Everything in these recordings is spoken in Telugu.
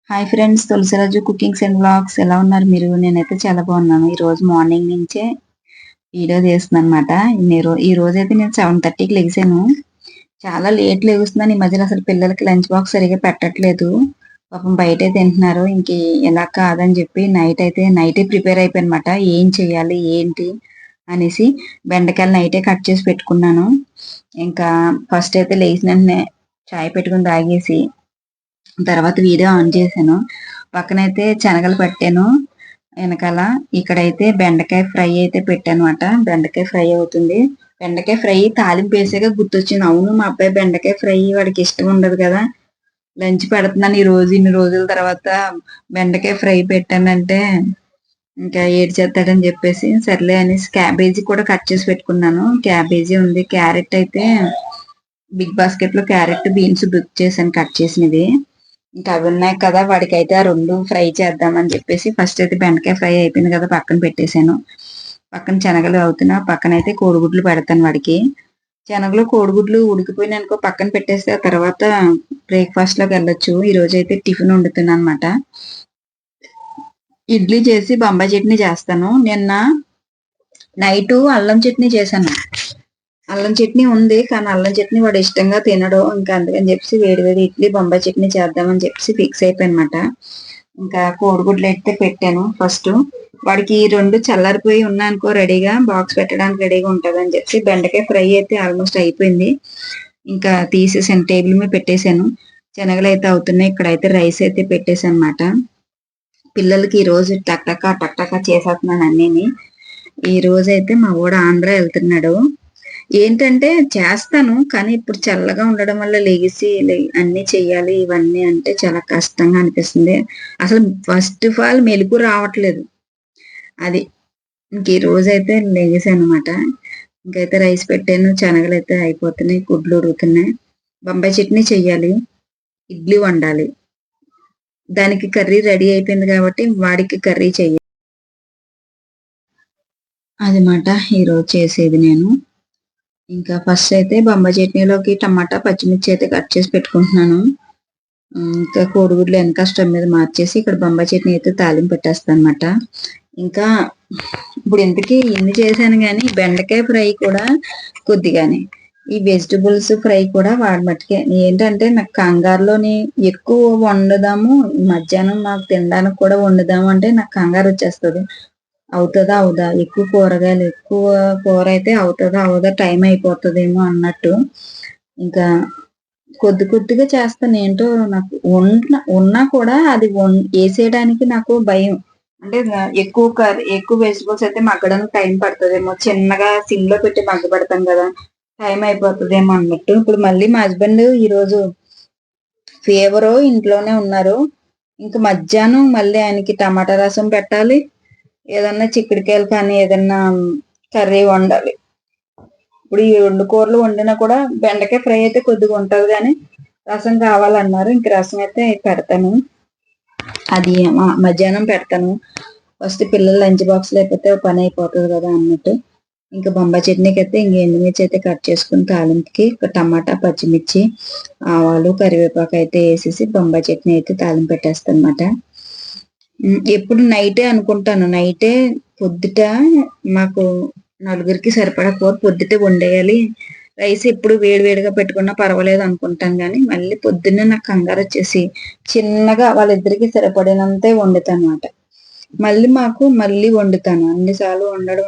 Hi friends, Tulasiraju cookings and vlogs ఎలా ఉన్నారు మీరు? నేనైతే చాలా బాగున్నాను. ఈ రోజు మార్నింగ్ నుంచే వీడియో తీస్తున్నాను అనమాట. ఈ రోజు అయితే నేను 7:30కి లెగిసాను. చాలా లేట్ లెగుస్తున్నాను ఈ మధ్యన. అసలు పిల్లలకి లంచ్ బాక్స్ సరిగా పెట్టట్లేదు. పాపం బయటే తింటున్నారు. ఇంక ఎలా కాదని చెప్పి నైటే ప్రిపేర్ అయిపోయానమాట. ఏం చెయ్యాలి ఏంటి అనేసి బెండకాయలు నైటే కట్ చేసి పెట్టుకున్నాను. ఇంకా ఫస్ట్ అయితే లేచిన వెంటనే చాయ్ పెట్టుకుని తాగేసి తర్వాత వీడియో ఆన్ చేశాను. పక్కనైతే శనగలు పెట్టాను. వెనకాల ఇక్కడైతే బెండకాయ ఫ్రై అయితే పెట్టాను అనమాట. బెండకాయ ఫ్రై అవుతుంది. బెండకాయ ఫ్రై తాలింపు వేసాక గుర్తొచ్చింది, అవును మా అబ్బాయి బెండకాయ ఫ్రై వాడికి ఇష్టం ఉండదు కదా, లంచ్ పెడుతున్నాను ఈ రోజు ఇన్ని రోజుల తర్వాత బెండకాయ ఫ్రై పెట్టానంటే ఇంకా ఏడ్చేస్తాడని చెప్పేసి సర్లే అనేసి క్యాబేజీ కూడా కట్ చేసి పెట్టుకున్నాను. క్యాబేజీ ఉంది, క్యారెట్ అయితే బిగ్ బాస్కెట్ లో క్యారెట్ బీన్స్ బుక్ చేశాను కట్ చేసినవి. ఇంకా అవి ఉన్నాయి కదా, వాడికైతే ఆ రెండు ఫ్రై చేద్దామని చెప్పేసి ఫస్ట్ అయితే బెండకాయ ఫ్రై అయిపోయింది కదా పక్కన పెట్టేశాను. పక్కన శనగలు అవుతున్నా, పక్కన అయితే కోడిగుడ్లు పెడతాను వాడికి. శనగలు కోడిగుడ్లు ఉడికిపోయిన అనుకో పక్కన పెట్టేస్తే ఆ తర్వాత బ్రేక్ఫాస్ట్ లోకి వెళ్ళొచ్చు. ఈ రోజు అయితే టిఫిన్ వండుతున్నాను అనమాట. ఇడ్లీ చేసి బొంబాయి చట్నీ చేస్తాను. నిన్న నైట్ అల్లం చట్నీ చేశాను. అల్లం చట్నీ ఉంది కానీ అల్లం చట్నీ వాడు ఇష్టంగా తినడు. ఇంకా అందుకని చెప్పేసి వేడి వేడి ఇడ్లీ బొంబాయి చట్నీ చేద్దామని చెప్పేసి ఫిక్స్ అయిపోయానమాట. ఇంకా కోడిగుడ్లు అయితే పెట్టాను ఫస్ట్. వాడికి రెండు చల్లారిపోయి ఉన్నాయనుకో రెడీగా బాక్స్ పెట్టడానికి రెడీగా ఉంటుందని చెప్పి బెండకాయ ఫ్రై అయితే ఆల్మోస్ట్ అయిపోయింది. ఇంకా తీసేసాను, టేబుల్ మీద పెట్టేశాను. శనగలు అయితే అవుతున్నాయి. ఇక్కడైతే రైస్ అయితే పెట్టేశాను అనమాట. పిల్లలకి ఈ రోజు టక్ చేసేస్తున్నాను అన్నీని. ఈ రోజు అయితే మా వాడు ఆంధ్ర వెళ్తున్నాడు. ఏంటంటే చేస్తాను కానీ ఇప్పుడు చల్లగా ఉండడం వల్ల లెగిసి అన్ని చెయ్యాలి ఇవన్నీ అంటే చాలా కష్టంగా అనిపిస్తుంది. అసలు ఫస్ట్ ఆఫ్ ఆల్ మెలకు రావట్లేదు అది. ఇంక ఈ రోజైతే లెగిసాను అనమాట. ఇంకైతే రైస్ పెట్టాను, శనగలు అయితే అయిపోతున్నాయి, గుడ్లు ఉడుకుతున్నాయి. బొంబాయి చట్నీ చెయ్యాలి, ఇడ్లీ వండాలి. దానికి కర్రీ రెడీ అయిపోయింది కాబట్టి వాడికి కర్రీ చెయ్యాలి. అది మాట ఈరోజు చేసేది నేను. ఇంకా ఫస్ట్ అయితే బొంబాయి చట్నీలోకి టమాటా పచ్చిమిర్చి అయితే కట్ చేసి పెట్టుకుంటున్నాను. ఇంకా కోడిగుడ్లు వెనక స్టవ్ మీద మార్చేసి ఇక్కడ బొంబాయి చట్నీ అయితే తాలింపు పెట్టేస్తాను అనమాట. ఇంకా ఇప్పుడు ఇంతకీ ఇన్ని చేశాను కానీ బెండకాయ ఫ్రై కూడా కొద్దిగానే, ఈ వెజిటబుల్స్ ఫ్రై కూడా వాడి మట్టుకే. ఏంటంటే నాకు కంగారులోని ఎక్కువ వండుదాము, మధ్యాహ్నం నాకు తినడానికి కూడా వండుదాము అంటే నాకు కంగారు వచ్చేస్తుంది. అవుతుందా అవుదా, ఎక్కువ కూరగాయలు ఎక్కువ కూర అయితే అవుతుందా అవుదా టైం అయిపోతుందేమో అన్నట్టు ఇంకా కొద్దిగా చేస్తాను. ఏంటో నాకు ఉన్నా కూడా అది వేసేయడానికి నాకు భయం. అంటే ఎక్కువ వెజిటబుల్స్ అయితే మగ్గడానికి టైం పడుతుందేమో, చిన్నగా సిమ్ లో పెట్టి మగ్గ పెడతాం కదా, టైం అయిపోతుందేమో అన్నట్టు. ఇప్పుడు మళ్ళీ మా హస్బెండ్ ఈరోజు ఫీవరు, ఇంట్లోనే ఉన్నారు. ఇంకా మధ్యాహ్నం మళ్ళీ ఆయనకి టమాటా రసం పెట్టాలి, ఏదన్నా చిక్కుడుకాయలు కానీ ఏదన్నా కర్రీ వండాలి. ఇప్పుడు ఈ రెండు కూరలు వండినా కూడా బెండకాయ ఫ్రై అయితే కొద్దిగా ఉంటది కానీ రసం కావాలన్నారు. ఇంక రసం అయితే పెడతాను, అది మధ్యాహ్నం పెడతాను. ఫస్ట్ పిల్లలు లంచ్ బాక్స్ లేకపోతే పని అయిపోతుంది కదా అన్నట్టు. ఇంకా బొంబాయి చట్నీకి అయితే ఇంక ఎండుమిర్చి అయితే కట్ చేసుకుని తాలింపుకి టమాటా పచ్చిమిర్చి ఆవాలు కరివేపాకు అయితే వేసేసి బొంబాయి చట్నీ అయితే తాలింపు పెట్టేస్తాను అనమాట. ఎప్పుడు నైటే అనుకుంటాను, నైటే పొద్దుట మాకు నలుగురికి సరిపడా కూర పొద్దుటే వండేయాలి, రైస్ ఎప్పుడు వేడివేడిగా పెట్టుకున్నా పర్వాలేదు అనుకుంటాను. కానీ మళ్ళీ పొద్దున్నే నాకు కంగారు వచ్చేసి చిన్నగా వాళ్ళిద్దరికి సరిపడినంతే వండుతాను అనమాట. మళ్ళీ వండుతాను. అన్నిసార్లు వండడం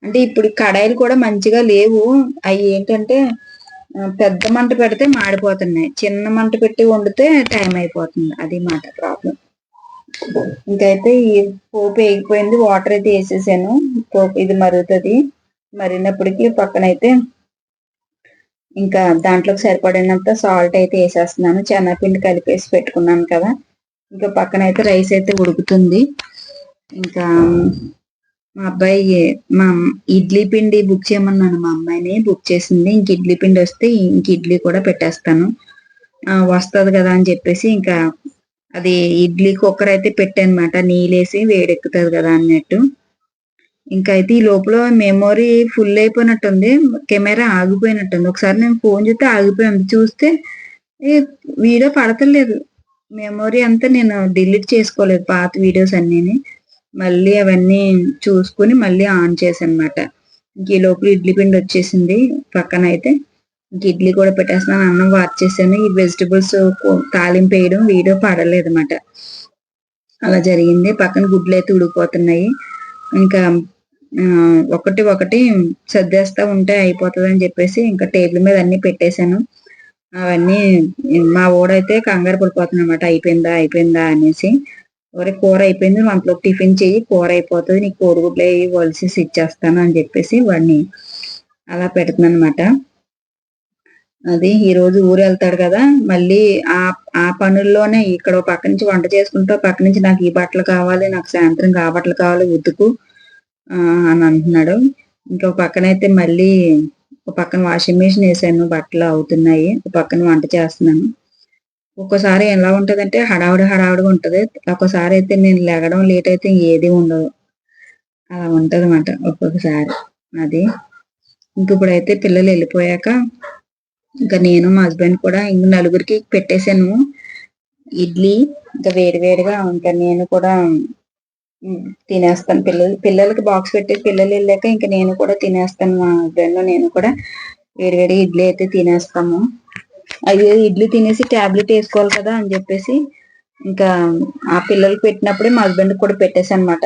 అంటే ఇప్పుడు కడాయిలు కూడా మంచిగా లేవు. అవి ఏంటంటే పెద్ద మంట పెడితే మాడిపోతున్నాయి, చిన్న మంట పెట్టి వండితే టైం అయిపోతుంది. అది మాట ప్రాబ్లం. ఇంకైతే ఈ పోపు వేగిపోయింది, వాటర్ అయితే వేసేసాను. పోపు ఇది మరుగుతుంది. మరిగినప్పటికీ పక్కనైతే ఇంకా దాంట్లోకి సరిపడినంత సాల్ట్ అయితే వేసేస్తున్నాను. శనగపిండి కలిపేసి పెట్టుకున్నాను కదా. ఇంకా పక్కనైతే రైస్ అయితే ఉడుకుతుంది. ఇంకా మా అబ్బాయి ఇడ్లీ పిండి బుక్ చేయమన్నాను, మా అమ్మాయిని బుక్ చేసింది. ఇంక ఇడ్లీ పిండి వస్తే ఇంక ఇడ్లీ కూడా పెట్టేస్తాను, వస్తుంది కదా అని చెప్పేసి. ఇంకా అది ఇడ్లీ కుక్కర్ అయితే పెట్టానమాట, నీళ్ళేసి వేడెక్కుతుంది కదా అన్నట్టు. ఇంకా అయితే ఈ లోపల మెమొరీ ఫుల్ అయిపోయినట్టుంది, కెమెరా ఆగిపోయినట్టుంది. ఒకసారి నేను ఫోన్ చూస్తే ఆగిపోయింది, చూస్తే వీడియో పడతలేదు. మెమొరీ అంతా నేను డిలీట్ చేసుకోలేదు పాత వీడియోస్ అన్నీని. మళ్ళీ అవన్నీ చూసుకొని మళ్ళీ ఆన్ చేశానమాట. ఇంక ఈ లోపల ఇడ్లీ పిండి వచ్చేసింది పక్కనైతే. ఇంక ఇడ్లీ కూడా పెట్టేస్తున్నాను. అన్నం వార్చేసాను. ఈ వెజిటబుల్స్ తాలింపు వేయడం వీడియో పడలేదన్నమాట. అలా జరిగింది. పక్కన గుడ్లు అయితే ఉడికిపోతున్నాయి. ఇంకా ఒకటి ఒకటి సర్దేస్తా ఉంటే అయిపోతుందని చెప్పేసి ఇంకా టేబుల్ మీద అన్ని పెట్టేశాను. అవన్నీ మా ఓడైతే కంగారు పడిపోతుందన్నమాట. అయిపోయిందా అయిపోయిందా అనేసి. ఒరే కూర అయిపోయింది, నువ్వు అంతలోపు టిఫిన్ చెయ్యి, కూర అయిపోతుంది, నీకు కోడిగుడ్లు అవి ఒలిసేసి ఇచ్చేస్తాను అని చెప్పేసి వాడిని అలా పెడుతున్నాను అనమాట. అది ఈ రోజు ఊరు వెళ్తాడు కదా, మళ్ళీ ఆ పనుల్లోనే ఇక్కడ ఓ పక్క నుంచి వంట చేసుకుంటూ పక్క నుంచి నాకు ఈ బట్టలు కావాలి, నాకు సాయంత్రం ఆ బట్టలు కావాలి ఉతుకు అని అంటున్నాడు. ఇంకో పక్కనైతే మళ్ళీ ఒక పక్కన వాషింగ్ మిషన్ వేసాను, బట్టలు అవుతున్నాయి, ఒక పక్కన వంట చేస్తున్నాను. ఒక్కోసారి ఎలా ఉంటదంటే హడావుడిగా ఉంటది. ఒక్కోసారి అయితే నేను లెగడం లేట్ అయితే ఏది ఉండదు. అలా ఉంటదన్నమాట ఒక్కొక్కసారి. అది ఇంక ఇప్పుడైతే పిల్లలు వెళ్ళిపోయాక ఇంకా నేను మా హస్బెండ్ కూడా ఇంక నలుగురికి పెట్టేశాను ఇడ్లీ. ఇంకా వేడిగా ఇంకా నేను కూడా తినేస్తాను. పిల్లలకి బాక్స్ పెట్టేసి పిల్లలు వెళ్ళాక ఇంకా నేను కూడా తినేస్తాను. మా హస్బెండ్ నేను కూడా వేడివేడి ఇడ్లీ అయితే తినేస్తాము. అయ్యో ఇడ్లీ తినేసి టాబ్లెట్ వేసుకోవాలి కదా అని చెప్పేసి ఇంకా ఆ పిల్లలకి పెట్టినప్పుడే మా హస్బెండ్ కూడా పెట్టేశాను అనమాట.